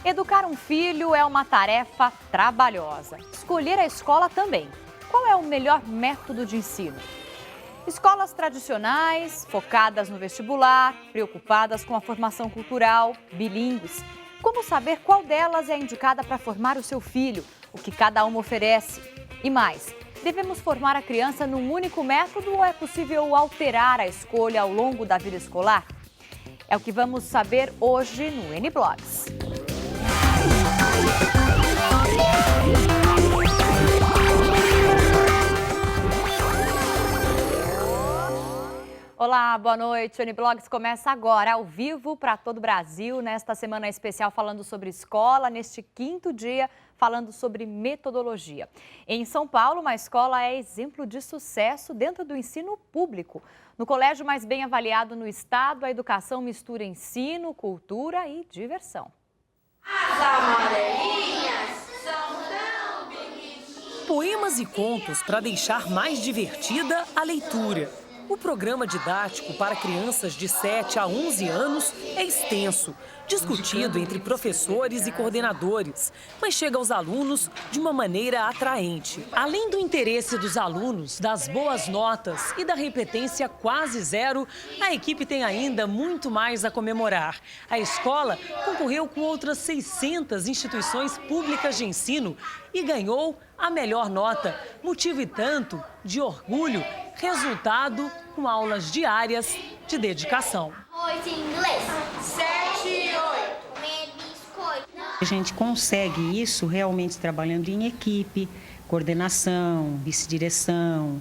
Educar um filho é uma tarefa trabalhosa. Escolher a escola também. Qual é o melhor método de ensino? Escolas tradicionais, focadas no vestibular, preocupadas com a formação cultural, bilíngues. Como saber qual delas é indicada para formar o seu filho? O que cada uma oferece? E mais, devemos formar a criança num único método ou é possível alterar a escolha ao longo da vida escolar? É o que vamos saber hoje no N-Blogs. Olá, boa noite. O N-Blogs começa agora, ao vivo, para todo o Brasil, nesta semana especial falando sobre escola, neste quinto dia falando sobre metodologia. Em São Paulo, uma escola é exemplo de sucesso dentro do ensino público. No colégio mais bem avaliado no estado, a educação mistura ensino, cultura e diversão. As amarelinhas são tão bonitinhas. Poemas e contos para deixar mais divertida a leitura. O programa didático para crianças de 7 a 11 anos é extenso, discutido entre professores e coordenadores, mas chega aos alunos de uma maneira atraente. Além do interesse dos alunos, das boas notas e da repetência quase zero, a equipe tem ainda muito mais a comemorar. A escola concorreu com outras 600 instituições públicas de ensino e ganhou a melhor nota, motivo e tanto de orgulho, resultado com aulas diárias de dedicação. Arroz em inglês. 7 e 8. Comer biscoito. A gente consegue isso realmente trabalhando em equipe, coordenação, vice-direção,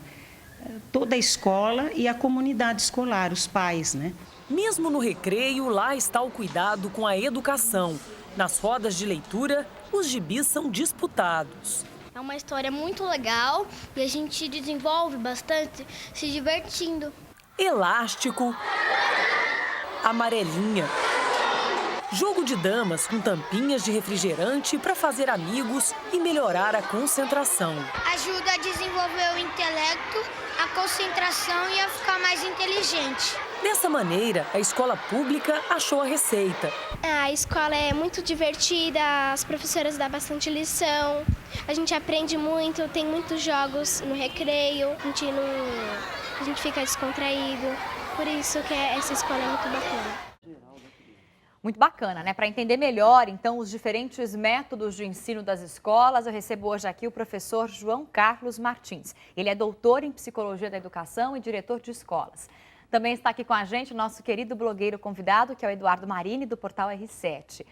toda a escola e a comunidade escolar, os pais, né? Mesmo no recreio, lá está o cuidado com a educação. Nas rodas de leitura, os gibis são disputados. É uma história muito legal e a gente desenvolve bastante se divertindo. Elástico, amarelinha. Jogo de damas com tampinhas de refrigerante para fazer amigos e melhorar a concentração. Ajuda a desenvolver o intelecto, a concentração e a ficar mais inteligente. Dessa maneira, a escola pública achou a receita. A escola é muito divertida, as professoras dão bastante lição, a gente aprende muito, tem muitos jogos no recreio, a gente fica descontraído, por isso que essa escola é muito bacana. Muito bacana, né? Para entender melhor, então, os diferentes métodos de ensino das escolas, eu recebo hoje aqui o professor João Carlos Martins. Ele é doutor em Psicologia da Educação e diretor de escolas. Também está aqui com a gente o nosso querido blogueiro convidado, que é o Eduardo Marini, do portal R7.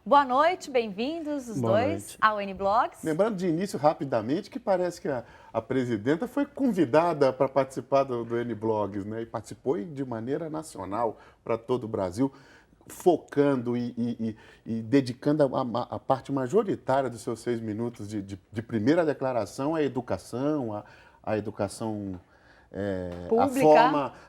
Boa noite, bem-vindos os dois ao N-Blogs. Lembrando de início, rapidamente, que parece que a presidenta foi convidada para participar do N-Blogs, né? E participou de maneira nacional para todo o Brasil, focando e dedicando a parte majoritária dos seus 6 minutos de primeira declaração à educação, à educação...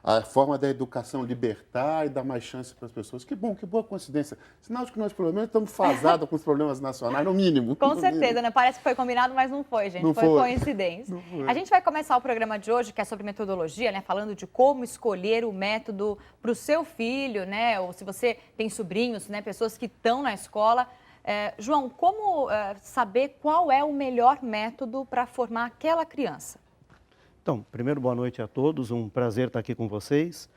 a forma da educação libertar e dar mais chance para as pessoas. Que bom, que boa coincidência. Sinal de que nós, pelo menos, estamos fasados com os problemas nacionais, no mínimo. Com certeza, né? Parece que foi combinado, mas não foi, gente. Foi coincidência. Não foi. A gente vai começar o programa de hoje, que é sobre metodologia, né? Falando de como escolher o método para o seu filho, né? Ou se você tem sobrinhos, né? Pessoas que estão na escola. João, como saber qual é o melhor método para formar aquela criança? Então, primeiro, boa noite a todos, um prazer estar aqui com vocês.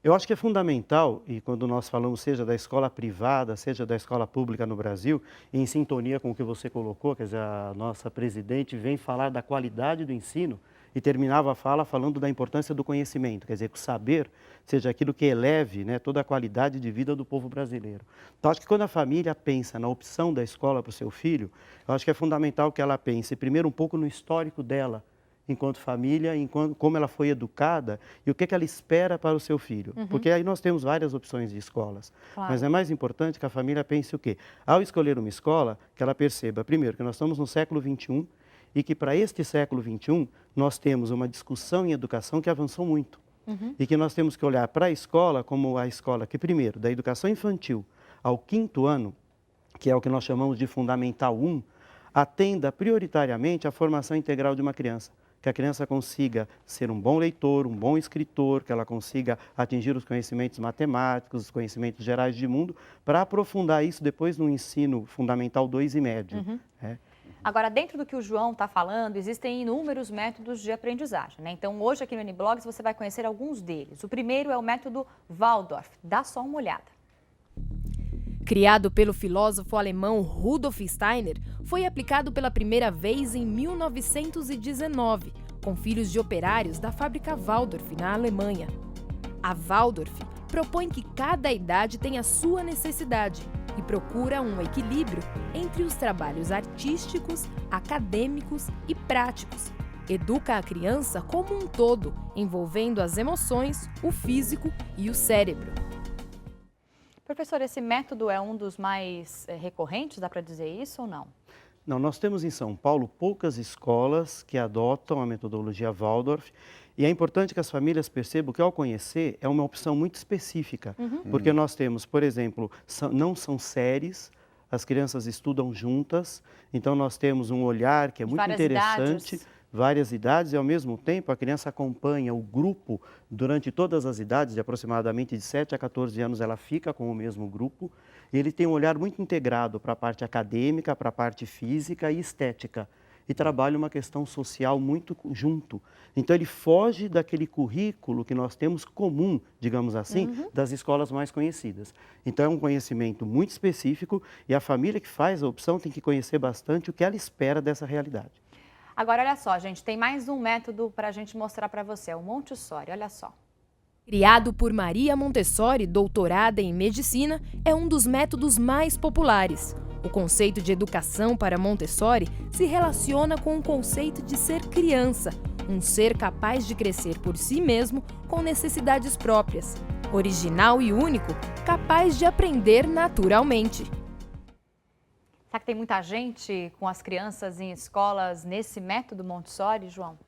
Eu acho que é fundamental, e quando nós falamos seja da escola privada, seja da escola pública no Brasil, em sintonia com o que você colocou, quer dizer, a nossa presidente vem falar da qualidade do ensino e terminava a fala falando da importância do conhecimento, quer dizer, que o saber seja aquilo que eleve, né, toda a qualidade de vida do povo brasileiro. Então, acho que quando a família pensa na opção da escola para o seu filho, eu acho que é fundamental que ela pense primeiro um pouco no histórico dela, enquanto família, enquanto como ela foi educada e o que ela espera para o seu filho. Porque aí nós temos várias opções de escolas. Claro. Mas é mais importante que a família pense o quê? Ao escolher uma escola, que ela perceba, primeiro, que nós estamos no século XXI e que para este século XXI nós temos uma discussão em educação que avançou muito. E que nós temos que olhar para a escola como a escola que, primeiro, da educação infantil ao 5º ano, que é o que nós chamamos de Fundamental 1, atenda prioritariamente à formação integral de uma criança. que a criança consiga ser um bom leitor, um bom escritor, que ela consiga atingir os conhecimentos matemáticos, os conhecimentos gerais de mundo, para aprofundar isso depois no ensino fundamental 2 e médio. Né? Agora, dentro do que o João está falando, existem inúmeros métodos de aprendizagem, né? Então, hoje aqui no NBlogs você vai conhecer alguns deles. O primeiro é o método Waldorf. Dá só uma olhada. Criado pelo filósofo alemão Rudolf Steiner, foi aplicado pela primeira vez em 1919, com filhos de operários da fábrica Waldorf, na Alemanha. A Waldorf propõe que cada idade tenha sua necessidade e procura um equilíbrio entre os trabalhos artísticos, acadêmicos e práticos. Educa a criança como um todo, envolvendo as emoções, o físico e o cérebro. Professor, esse método é um dos mais recorrentes, dá para dizer isso ou não? Não, nós temos em São Paulo poucas escolas que adotam a metodologia Waldorf. E é importante que as famílias percebam que, ao conhecer, é uma opção muito específica. Porque nós temos, por exemplo, não são séries, as crianças estudam juntas, então nós temos um olhar que é muito interessante, várias idades, e ao mesmo tempo a criança acompanha o grupo durante todas as idades, de aproximadamente de 7 a 14 anos ela fica com o mesmo grupo, e ele tem um olhar muito integrado para a parte acadêmica, para a parte física e estética. E trabalha uma questão social muito junto. Então, ele foge daquele currículo que nós temos comum, digamos assim, das escolas mais conhecidas. Então, é um conhecimento muito específico e a família que faz a opção tem que conhecer bastante o que ela espera dessa realidade. Agora, olha só, gente, tem mais um método para a gente mostrar para você, é o Montessori, olha só. Criado por Maria Montessori, doutorada em medicina, é um dos métodos mais populares. O conceito de educação para Montessori se relaciona com o conceito de ser criança, um ser capaz de crescer por si mesmo com necessidades próprias. Original e único, capaz de aprender naturalmente. Será que tem muita gente com as crianças em escolas nesse método Montessori, João?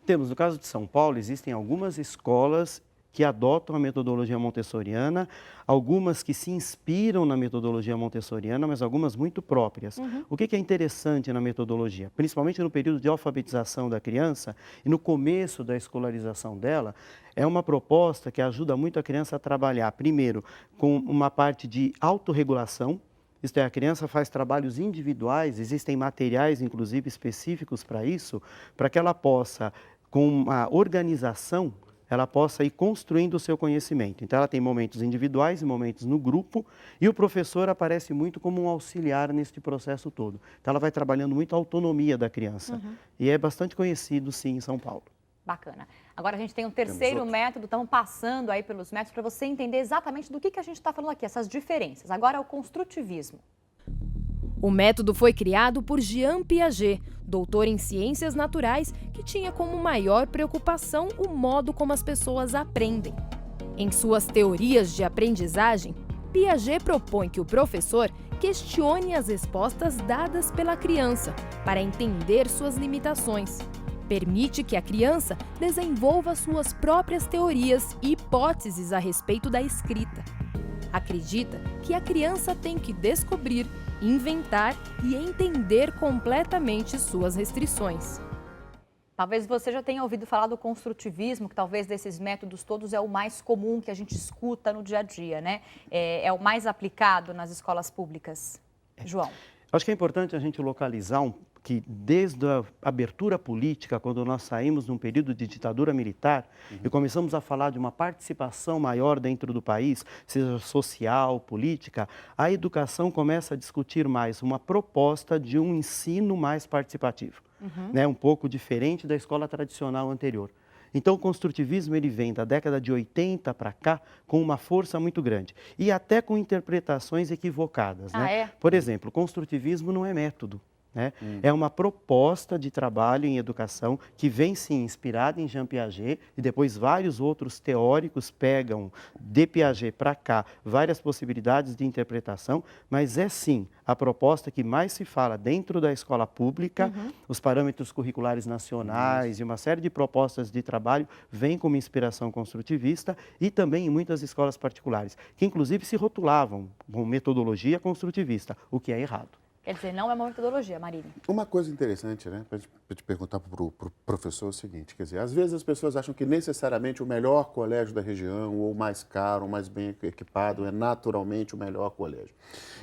Temos, no caso de São Paulo, existem algumas escolas que adotam a metodologia montessoriana, algumas que se inspiram na metodologia montessoriana, mas algumas muito próprias. O que é interessante na metodologia? Principalmente no período de alfabetização da criança e no começo da escolarização dela, é uma proposta que ajuda muito a criança a trabalhar, primeiro, com uma parte de autorregulação. Isto é, a criança faz trabalhos individuais, existem materiais, inclusive, específicos para isso, para que ela possa, com uma organização, ela possa ir construindo o seu conhecimento. Então, ela tem momentos individuais e momentos no grupo, e o professor aparece muito como um auxiliar neste processo todo. Então, ela vai trabalhando muito a autonomia da criança. E é bastante conhecido, sim, em São Paulo. Bacana. Agora a gente tem um terceiro método, estamos passando aí pelos métodos para você entender exatamente do que a gente está falando aqui, essas diferenças. Agora é o construtivismo. O método foi criado por Jean Piaget, doutor em ciências naturais, que tinha como maior preocupação o modo como as pessoas aprendem. Em suas teorias de aprendizagem, Piaget propõe que o professor questione as respostas dadas pela criança para entender suas limitações. Permite que a criança desenvolva suas próprias teorias e hipóteses a respeito da escrita. Acredita que a criança tem que descobrir, inventar e entender completamente suas restrições. Talvez você já tenha ouvido falar do construtivismo, que talvez desses métodos todos é o mais comum que a gente escuta no dia a dia, né? É o mais aplicado nas escolas públicas. João. Acho que é importante a gente localizar que desde a abertura política, quando nós saímos de um período de ditadura militar e começamos a falar de uma participação maior dentro do país, seja social, política, a educação começa a discutir mais uma proposta de um ensino mais participativo, né? Um pouco diferente da escola tradicional anterior. Então, o construtivismo ele vem da década de 80 para cá com uma força muito grande e até com interpretações equivocadas, né? Por exemplo, o construtivismo não é método. Né? É uma proposta de trabalho em educação que vem sim inspirada em Jean Piaget e depois vários outros teóricos pegam de Piaget para cá várias possibilidades de interpretação, mas é sim a proposta que mais se fala dentro da escola pública, os parâmetros curriculares nacionais e uma série de propostas de trabalho vêm como inspiração construtivista e também em muitas escolas particulares, que inclusive se rotulavam com metodologia construtivista, o que é errado. Quer dizer, não é uma metodologia, Marine. Uma coisa interessante, né, para te perguntar para o professor é o seguinte, quer dizer, às vezes as pessoas acham que necessariamente o melhor colégio da região, ou o mais caro, ou mais bem equipado, é naturalmente o melhor colégio.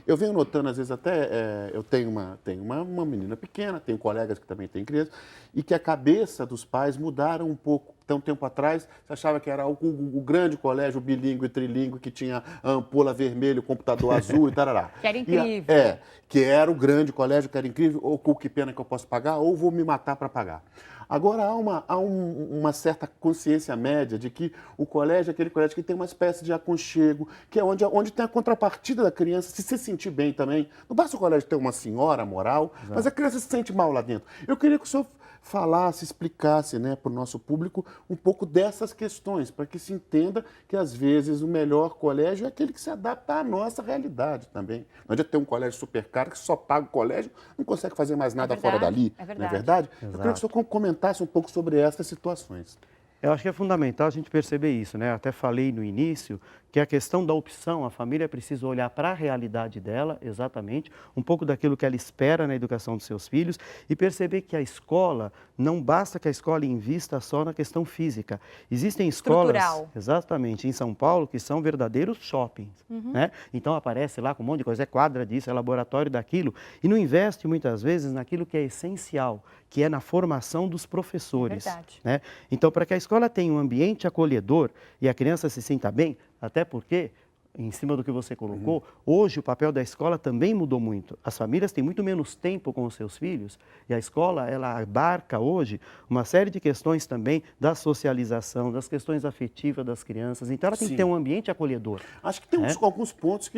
Eu venho notando, às vezes, até, eu tenho uma menina pequena, tenho colegas que também têm crianças, e que a cabeça dos pais mudaram um pouco. Então, um tempo atrás, você achava que era o grande colégio bilíngue e trilíngue, que tinha a ampola vermelha, o computador azul e tarará. Que era incrível. Que era o grande colégio, que era incrível, ou com que pena que eu posso pagar, ou vou me matar para pagar. Agora, há uma certa consciência média de que o colégio é aquele colégio que tem uma espécie de aconchego, que é onde tem a contrapartida da criança se sentir bem também. Não basta o colégio ter uma senhora moral, mas a criança se sente mal lá dentro. Eu queria que o senhor falasse, explicasse, né, para o nosso público um pouco dessas questões, para que se entenda que, às vezes, o melhor colégio é aquele que se adapta à nossa realidade também. Não adianta ter um colégio super caro que só paga o colégio, não consegue fazer mais nada fora dali. É verdade. Não é verdade? Exato. Eu queria que o senhor comentasse um pouco sobre essas situações. Eu acho que é fundamental a gente perceber isso, né? Até falei no início que a questão da opção, a família precisa olhar para a realidade dela, exatamente, um pouco daquilo que ela espera na educação dos seus filhos e perceber que a escola, não basta que a escola invista só na questão física. Existem escolas, exatamente, em São Paulo, que são verdadeiros shoppings, né? Então aparece lá com um monte de coisa, é quadra disso, é laboratório daquilo, e não investe muitas vezes naquilo que é essencial, que é na formação dos professores. Verdade. Né? Então, para que a escola tenha um ambiente acolhedor e a criança se sinta bem, até porque, em cima do que você colocou, hoje o papel da escola também mudou muito. As famílias têm muito menos tempo com os seus filhos e a escola, ela abarca hoje uma série de questões também da socialização, das questões afetivas das crianças. Então, ela tem que ter um ambiente acolhedor. Acho que tem alguns pontos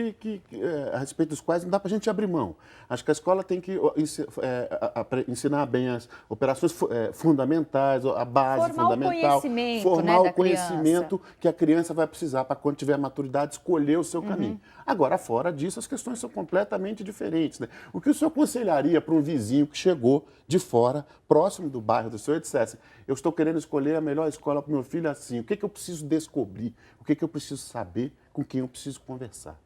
a respeito dos quais não dá para a gente abrir mão. Acho que a escola tem que ensinar bem as operações fundamentais, a base fundamental. Formar o conhecimento que a criança vai precisar para, quando tiver maturidade, escolher o seu caminho. Agora, fora disso, as questões são completamente diferentes. Né? O que o senhor aconselharia para um vizinho que chegou de fora, próximo do bairro do senhor, e dissesse: eu estou querendo escolher a melhor escola para o meu filho assim, o que eu preciso descobrir, o que eu preciso saber, com quem eu preciso conversar?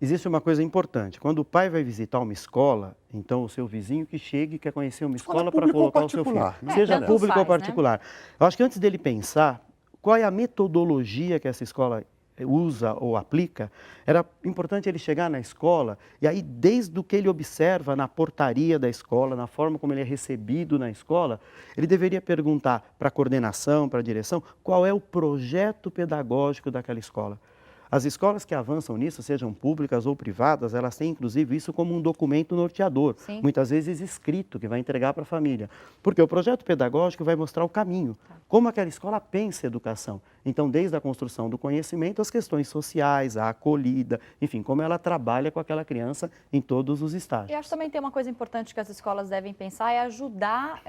Existe uma coisa importante. Quando o pai vai visitar uma escola, então o seu vizinho que chegue e quer conhecer uma escola para colocar o seu filho. Seja público ou particular. Eu acho que antes dele pensar qual é a metodologia que essa escola usa ou aplica, era importante ele chegar na escola e aí, desde o que ele observa na portaria da escola, na forma como ele é recebido na escola, ele deveria perguntar para a coordenação, para a direção, qual é o projeto pedagógico daquela escola. As escolas que avançam nisso, sejam públicas ou privadas, elas têm inclusive isso como um documento norteador, muitas vezes escrito, que vai entregar para a família. Porque o projeto pedagógico vai mostrar o caminho, como aquela escola pensa a educação. Então, desde a construção do conhecimento, as questões sociais, a acolhida, enfim, como ela trabalha com aquela criança em todos os estágios. E acho que também tem uma coisa importante que as escolas devem pensar, é ajudar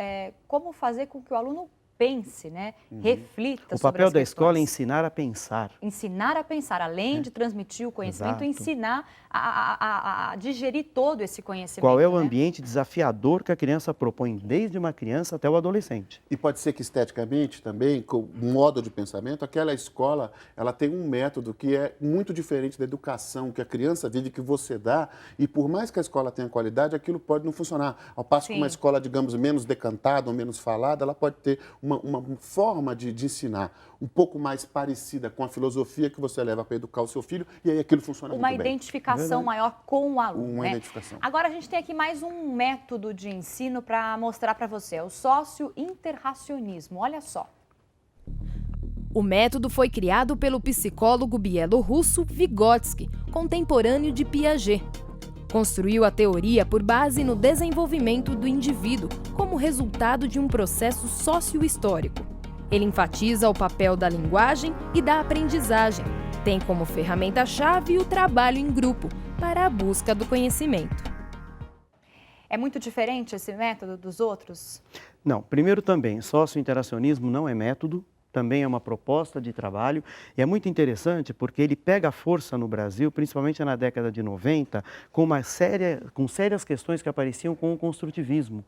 como fazer com que o aluno pense, né? Reflita sobre as questões. O papel da escola é ensinar a pensar. Ensinar a pensar, além de transmitir o conhecimento, ensinar a digerir todo esse conhecimento. Qual é o ambiente desafiador que a criança propõe, desde uma criança até o adolescente. E pode ser que esteticamente também, com o modo de pensamento, aquela escola, ela tem um método que é muito diferente da educação que a criança vive, que você dá, e por mais que a escola tenha qualidade, aquilo pode não funcionar. Ao passo que uma escola, digamos, menos decantada ou menos falada, ela pode ter uma forma de ensinar um pouco mais parecida com a filosofia que você leva para educar o seu filho, e aí aquilo funciona muito bem. Uma identificação maior com o aluno. Uma identificação. Agora a gente tem aqui mais um método de ensino para mostrar para você, é o sócio-interracionismo. Olha só. O método foi criado pelo psicólogo bielorrusso Vygotsky, contemporâneo de Piaget. Construiu a teoria por base no desenvolvimento do indivíduo como resultado de um processo sócio-histórico. Ele enfatiza o papel da linguagem e da aprendizagem. Tem como ferramenta-chave o trabalho em grupo para a busca do conhecimento. É muito diferente esse método dos outros? Não, primeiro também, sócio-interacionismo não é método, também é uma proposta de trabalho e é muito interessante porque ele pega força no Brasil, principalmente na década de 90, com sérias questões que apareciam com o construtivismo.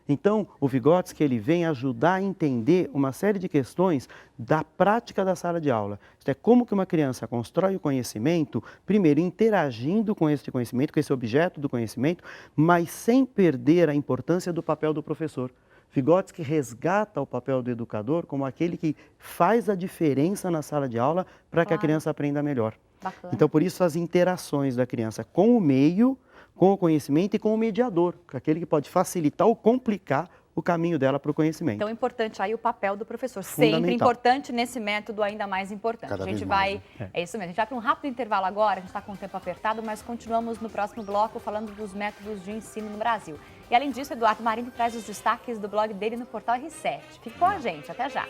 Então, o Vygotsky, ele vem ajudar a entender uma série de questões da prática da sala de aula. Isto é, como que uma criança constrói o conhecimento, primeiro interagindo com esse conhecimento, com esse objeto do conhecimento, mas sem perder a importância do papel do professor. Vygotsky resgata o papel do educador como aquele que faz a diferença na sala de aula para que a criança aprenda melhor. Bacana. Então, por isso, as interações da criança com o meio, com o conhecimento e com o mediador, aquele que pode facilitar ou complicar o caminho dela para o conhecimento. Então, importante aí o papel do professor. Sempre importante, nesse método ainda mais importante. Cada A gente vez vai... mais, né? É isso mesmo. A gente vai para um rápido intervalo agora, a gente está com o tempo apertado, mas continuamos no próximo bloco falando dos métodos de ensino no Brasil. E além disso, Eduardo Marini traz os destaques do blog dele no portal R7. Fique com a gente, até já.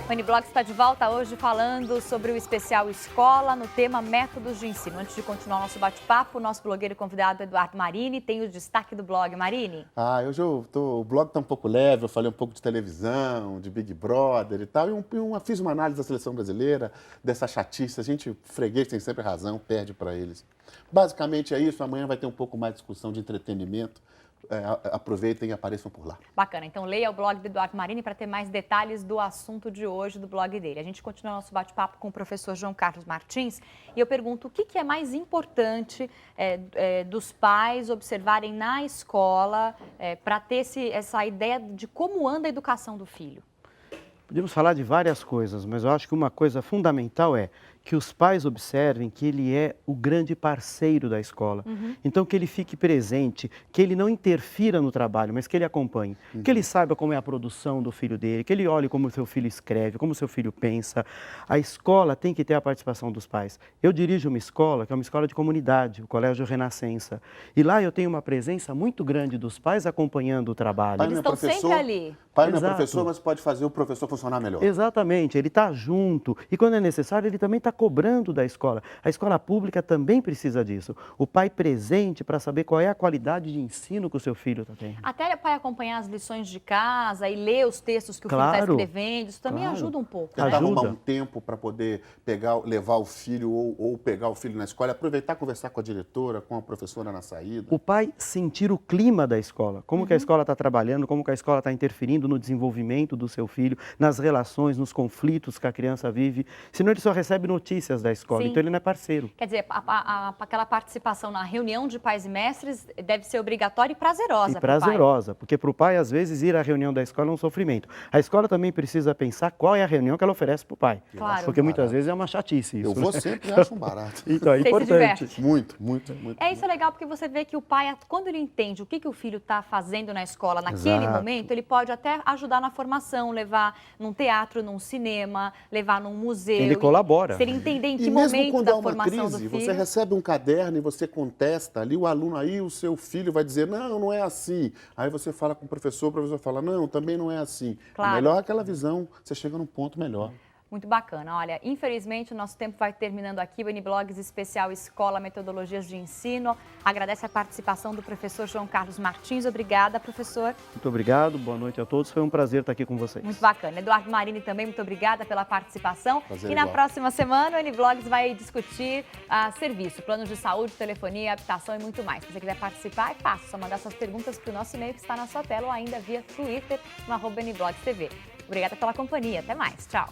O N-Blog está de volta hoje falando sobre o especial Escola no tema Métodos de Ensino. Antes de continuar o nosso bate-papo, o nosso blogueiro convidado Eduardo Marini tem o destaque do blog. Marini? Hoje o blog está um pouco leve, eu falei um pouco de televisão, de Big Brother e tal, fiz uma análise da seleção brasileira, dessa chatice, a gente, freguês tem sempre razão, perde para eles. Basicamente é isso, amanhã vai ter um pouco mais de discussão de entretenimento. Aproveitem e apareçam por lá. Bacana, então leia o blog do Eduardo Marini para ter mais detalhes do assunto de hoje do blog dele. A gente continua nosso bate-papo com o professor João Carlos Martins e eu pergunto o que é mais importante dos pais observarem na escola para ter essa ideia de como anda a educação do filho. Podemos falar de várias coisas, mas eu acho que uma coisa fundamental é que os pais observem que ele é o grande parceiro da escola. Então, que ele fique presente, que ele não interfira no trabalho, mas que ele acompanhe. Que ele saiba como é a produção do filho dele, que ele olhe como o seu filho escreve, como o seu filho pensa. A escola tem que ter a participação dos pais. Eu dirijo uma escola, que é uma escola de comunidade, o Colégio Renascença. E lá eu tenho uma presença muito grande dos pais acompanhando o trabalho. Eles estão sempre ali. Pai não é professor, mas pode fazer o professor funcionar melhor. Exatamente, ele está junto e quando é necessário ele também está cobrando da escola. A escola pública também precisa disso. O pai presente para saber qual é a qualidade de ensino que o seu filho está tendo. Até o pai acompanhar as lições de casa e ler os textos que o filho está escrevendo, isso também ajuda um pouco. Tentar arrumar um tempo para poder levar o filho ou pegar o filho na escola, aproveitar e conversar com a diretora, com a professora na saída. O pai sentir o clima da escola, como que a escola está trabalhando, como que a escola está interferindo no desenvolvimento do seu filho, nas relações, nos conflitos que a criança vive. Senão ele só recebe notícias da escola, então ele não é parceiro. Quer dizer, aquela participação na reunião de pais e mestres deve ser obrigatória e prazerosa. E prazerosa, porque para o pai, às vezes, ir à reunião da escola é um sofrimento. A escola também precisa pensar qual é a reunião que ela oferece para o pai. Claro. Porque muitas vezes é uma chatice isso. Eu vou sempre acho um barato. Então é importante. Muito. Isso é legal porque você vê que o pai, quando ele entende o que o filho está fazendo na escola naquele momento, ele pode até ajudar na formação, levar num teatro, num cinema, levar num museu. Ele colabora. Se ele entender em que momento da formação do filho. Você recebe um caderno e você contesta ali, o aluno aí, o seu filho vai dizer, não é assim. Aí você fala com o professor fala, não, também não é assim. Claro. É melhor aquela visão, você chega num ponto melhor. Muito bacana. Olha, infelizmente o nosso tempo vai terminando aqui. O N-Blogs especial Escola Metodologias de Ensino. Agradece a participação do professor João Carlos Martins. Obrigada, professor. Muito obrigado, boa noite a todos. Foi um prazer estar aqui com vocês. Muito bacana. Eduardo Marini também, muito obrigada pela participação. Prazer e na igual. próxima semana o N-Blogs vai discutir serviço, planos de saúde, telefonia, habitação e muito mais. Se você quiser participar, é fácil. Só mandar suas perguntas para o nosso e-mail que está na sua tela ou ainda via Twitter no @NBlogsTV. Obrigada pela companhia. Até mais. Tchau.